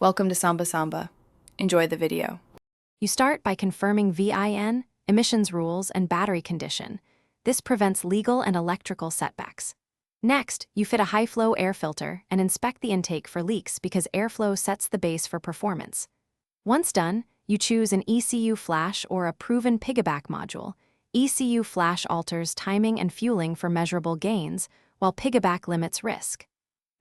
Welcome to Samba Samba. Enjoy the video. You start by confirming VIN, emissions rules, and battery condition. This prevents legal and electrical setbacks. Next, you fit a high-flow air filter and inspect the intake for leaks because airflow sets the base for performance. Once done, you choose an ECU flash or a proven piggyback module. ECU flash alters timing and fueling for measurable gains, while piggyback limits risk.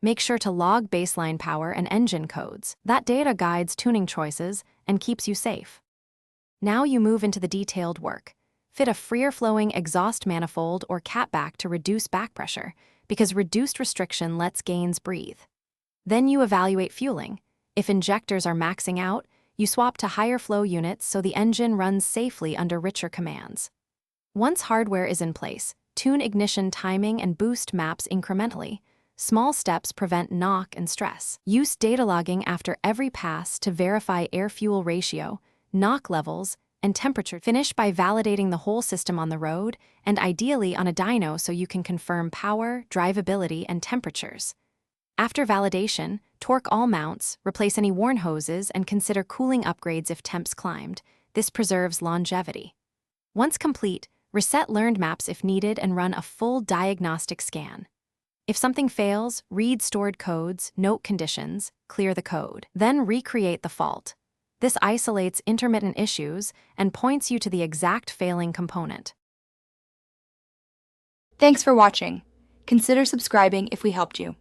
Make sure to log baseline power and engine codes. That data guides tuning choices and keeps you safe. Now you move into the detailed work. Fit a freer-flowing exhaust manifold or catback to reduce back pressure, because reduced restriction lets gains breathe. Then you evaluate fueling. If injectors are maxing out, you swap to higher flow units so the engine runs safely under richer commands. Once hardware is in place, tune ignition timing and boost maps incrementally. Small steps prevent knock and stress. Use data logging after every pass to verify air-fuel ratio, knock levels, and temperature. Finish by validating the whole system on the road and ideally on a dyno so you can confirm power, drivability, and temperatures. After validation, torque all mounts, replace any worn hoses, and consider cooling upgrades if temps climbed. This preserves longevity. Once complete, reset learned maps if needed and run a full diagnostic scan. If something fails, read stored codes, note conditions, clear the code. Then recreate the fault. This isolates intermittent issues and points you to the exact failing component. Thanks for watching. Consider subscribing if we helped you.